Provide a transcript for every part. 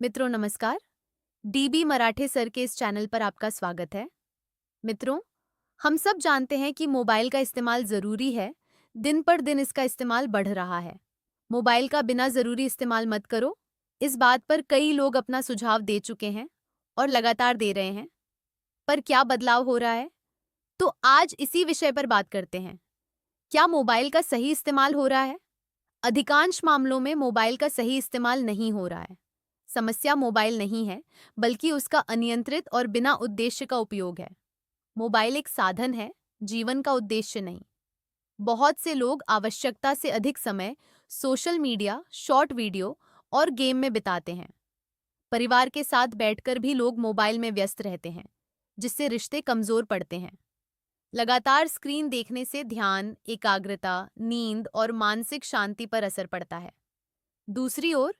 मित्रों नमस्कार। डीबी मराठे सर के इस चैनल पर आपका स्वागत है। मित्रों, हम सब जानते हैं कि मोबाइल का इस्तेमाल ज़रूरी है। दिन पर दिन इसका इस्तेमाल बढ़ रहा है। मोबाइल का बिना ज़रूरी इस्तेमाल मत करो। इस बात पर कई लोग अपना सुझाव दे चुके हैं और लगातार दे रहे हैं। पर क्या बदलाव हो रहा है? तो आज इसी विषय पर बात करते हैं। क्या मोबाइल का सही इस्तेमाल हो रहा है? अधिकांश मामलों में मोबाइल का सही इस्तेमाल नहीं हो रहा है। समस्या मोबाइल नहीं है, बल्कि उसका अनियंत्रित और बिना उद्देश्य का उपयोग है। मोबाइल एक साधन है, जीवन का उद्देश्य नहीं। बहुत से लोग आवश्यकता से अधिक समय सोशल मीडिया, शॉर्ट वीडियो और गेम में बिताते हैं। परिवार के साथ बैठकर भी लोग मोबाइल में व्यस्त रहते हैं, जिससे रिश्ते कमजोर पड़ते हैं। लगातार स्क्रीन देखने से ध्यान, एकाग्रता, नींद और मानसिक शांति पर असर पड़ता है। दूसरी ओर,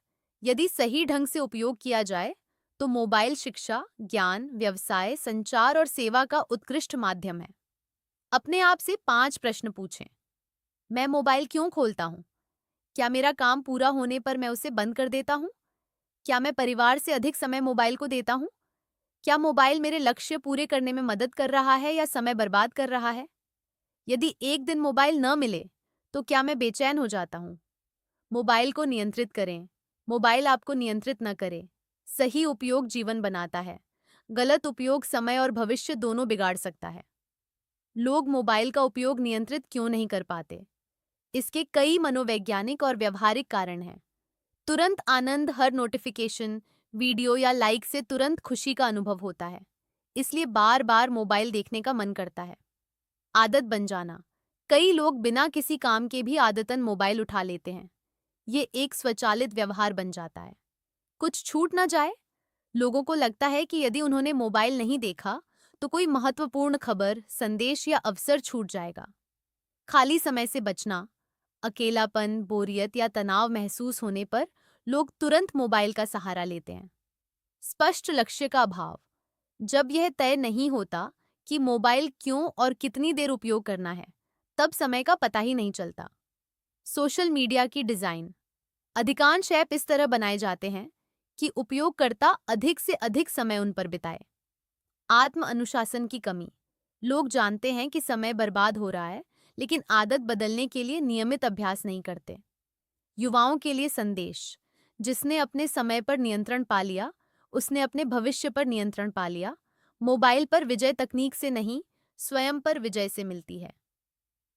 यदि सही ढंग से उपयोग किया जाए, तो मोबाइल शिक्षा, ज्ञान, व्यवसाय, संचार और सेवा का उत्कृष्ट माध्यम है। अपने आप से 5 प्रश्न पूछें। मैं मोबाइल क्यों खोलता हूँ? क्या मेरा काम पूरा होने पर मैं उसे बंद कर देता हूँ? क्या मैं परिवार से अधिक समय मोबाइल को देता हूँ? क्या मोबाइल मेरे लक्ष्य पूरे करने में मदद कर रहा है या समय बर्बाद कर रहा है? यदि एक दिन मोबाइल न मिले, तो क्या मैं बेचैन हो जाता हूँ? मोबाइल को नियंत्रित करें। मोबाइल आपको नियंत्रित न करे। सही उपयोग जीवन बनाता है। गलत उपयोग समय और भविष्य दोनों बिगाड़ सकता है। लोग मोबाइल का उपयोग नियंत्रित क्यों नहीं कर पाते? इसके कई मनोवैज्ञानिक और व्यवहारिक कारण हैं। तुरंत आनंद, हर नोटिफिकेशन, वीडियो या लाइक से तुरंत खुशी का अनुभव होता है। इसलिए बार बार मोबाइल देखने का मन करता है। आदत बन जाना। कई लोग बिना किसी काम के भी आदतन मोबाइल उठा लेते हैं। ये एक स्वचालित व्यवहार बन जाता है। कुछ छूट ना जाए। लोगों को लगता है कि यदि उन्होंने मोबाइल नहीं देखा, तो कोई महत्वपूर्ण खबर, संदेश या अवसर छूट जाएगा। खाली समय से बचना। अकेलापन, बोरियत या तनाव महसूस होने पर लोग तुरंत मोबाइल का सहारा लेते हैं। स्पष्ट लक्ष्य का अभाव। जब यह तय नहीं होता कि मोबाइल क्यों और कितनी देर उपयोग करना है, तब समय का पता ही नहीं चलता। सोशल मीडिया की डिजाइन। अधिकांश ऐप इस तरह बनाए जाते हैं कि उपयोगकर्ता अधिक से अधिक समय उन पर बिताए। आत्म अनुशासन की कमी। लोग जानते हैं कि समय बर्बाद हो रहा है, लेकिन आदत बदलने के लिए नियमित अभ्यास नहीं करते। युवाओं के लिए संदेश। जिसने अपने समय पर नियंत्रण पा लिया, उसने अपने भविष्य पर नियंत्रण पा लिया। मोबाइल पर विजय तकनीक से नहीं, स्वयं पर विजय से मिलती है।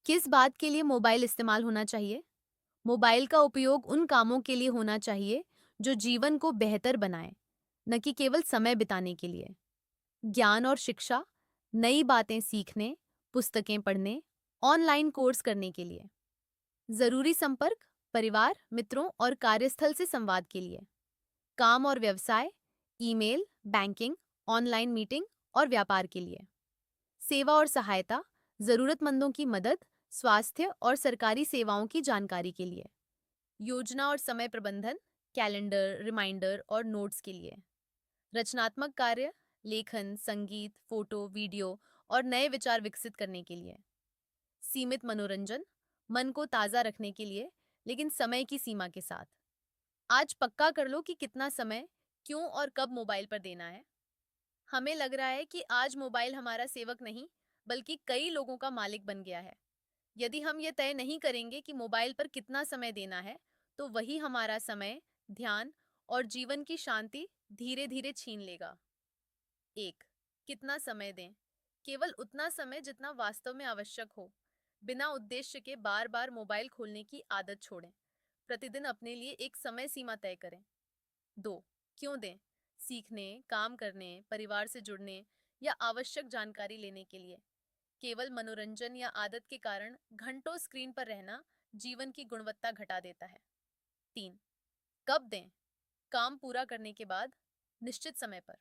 किस बात के लिए मोबाइल इस्तेमाल होना चाहिए? मोबाइल का उपयोग उन कामों के लिए होना चाहिए जो जीवन को बेहतर बनाए, न कि केवल समय बिताने के लिए। ज्ञान और शिक्षा, नई बातें सीखने, पुस्तकें पढ़ने, ऑनलाइन कोर्स करने के लिए। जरूरी संपर्क, परिवार, मित्रों और कार्यस्थल से संवाद के लिए। काम और व्यवसाय, ईमेल, बैंकिंग, ऑनलाइन मीटिंग और व्यापार के लिए। सेवा और सहायता, जरूरतमंदों की मदद, स्वास्थ्य और सरकारी सेवाओं की जानकारी के लिए। योजना और समय प्रबंधन, कैलेंडर, रिमाइंडर और नोट्स के लिए। रचनात्मक कार्य, लेखन, संगीत, फोटो, वीडियो और नए विचार विकसित करने के लिए। सीमित मनोरंजन, मन को ताज़ा रखने के लिए, लेकिन समय की सीमा के साथ। आज पक्का कर लो कि कितना समय, क्यों और कब मोबाइल पर देना है। हमें लग रहा है कि आज मोबाइल हमारा सेवक नहीं, बल्कि कई लोगों का मालिक बन गया है। यदि हम ये तय नहीं करेंगे कि मोबाइल पर कितना समय देना है, तो वही हमारा समय, ध्यान और जीवन की शांति धीरे धीरे छीन लेगा। 1. कितना समय दें? केवल उतना समय जितना वास्तव में आवश्यक हो। बिना उद्देश्य के बार बार मोबाइल खोलने की आदत छोड़ें। प्रतिदिन अपने लिए एक समय सीमा तय करें। 2. क्यों दें? सीखने, काम करने, परिवार से जुड़ने या आवश्यक जानकारी लेने के लिए। केवल मनोरंजन या आदत के कारण घंटों स्क्रीन पर रहना जीवन की गुणवत्ता घटा देता है। 3. कब दें? काम पूरा करने के बाद, निश्चित समय पर।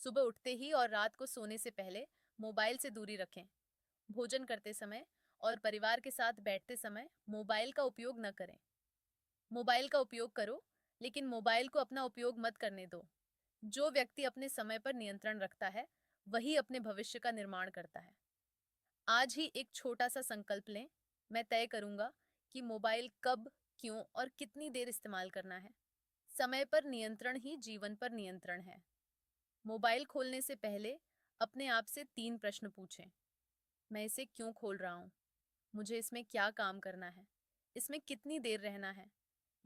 सुबह उठते ही और रात को सोने से पहले मोबाइल से दूरी रखें। भोजन करते समय और परिवार के साथ बैठते समय मोबाइल का उपयोग न करें। मोबाइल का उपयोग करो, लेकिन मोबाइल को अपना उपयोग मत करने दो। जो व्यक्ति अपने समय पर नियंत्रण रखता है, वही अपने भविष्य का निर्माण करता है। आज ही एक छोटा सा संकल्प लें। मैं तय करूंगा कि मोबाइल कब, क्यों और कितनी देर इस्तेमाल करना है। समय पर नियंत्रण ही जीवन पर नियंत्रण है। मोबाइल खोलने से पहले अपने आप से 3 प्रश्न पूछें। मैं इसे क्यों खोल रहा हूँ? मुझे इसमें क्या काम करना है? इसमें कितनी देर रहना है?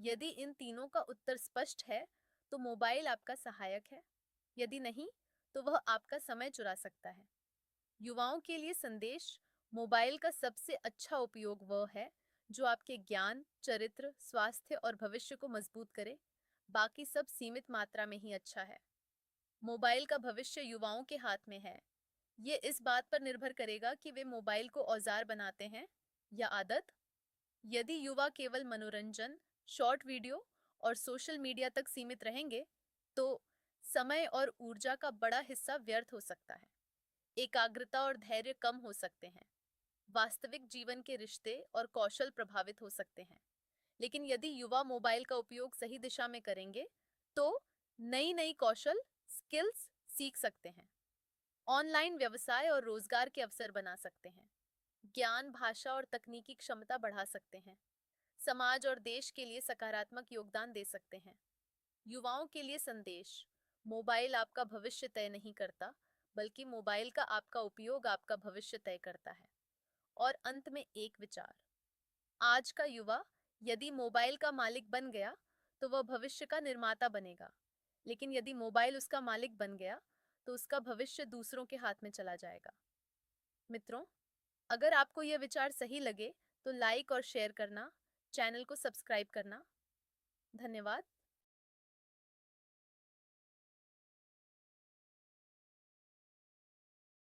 यदि इन तीनों का उत्तर स्पष्ट है, तो मोबाइल आपका सहायक है। यदि नहीं, तो वह आपका समय चुरा सकता है। युवाओं के लिए संदेश: मोबाइल का सबसे अच्छा उपयोग वह है जो आपके ज्ञान, चरित्र, स्वास्थ्य और भविष्य को मजबूत करे। बाकी सब सीमित मात्रा में ही अच्छा है। मोबाइल का भविष्य युवाओं के हाथ में है। ये इस बात पर निर्भर करेगा कि वे मोबाइल को औजार बनाते हैं या आदत। यदि युवा केवल मनोरंजन, शॉर्ट वीडियो और सोशल मीडिया तक सीमित रहेंगे, तो समय और ऊर्जा का बड़ा हिस्सा व्यर्थ हो सकता है। एकाग्रता और धैर्य कम हो सकते हैं। वास्तविक जीवन के रिश्ते और कौशल प्रभावित हो सकते हैं। लेकिन यदि युवा मोबाइल का उपयोग सही दिशा में करेंगे, तो नई नई कौशल, स्किल्स सीख सकते हैं। ऑनलाइन व्यवसाय और रोजगार के अवसर बना सकते हैं। ज्ञान, भाषा और तकनीकी क्षमता बढ़ा सकते हैं। समाज और देश के लिए सकारात्मक योगदान दे सकते हैं। युवाओं के लिए संदेश: मोबाइल आपका भविष्य तय नहीं करता, बल्कि मोबाइल का आपका उपयोग आपका भविष्य तय करता है। और अंत में एक विचार: आज का युवा यदि मोबाइल का मालिक बन गया, तो वह भविष्य का निर्माता बनेगा। लेकिन यदि मोबाइल उसका मालिक बन गया, तो उसका भविष्य दूसरों के हाथ में चला जाएगा। मित्रों, अगर आपको यह विचार सही लगे, तो लाइक और शेयर करना, चैनल को सब्सक्राइब करना। धन्यवाद।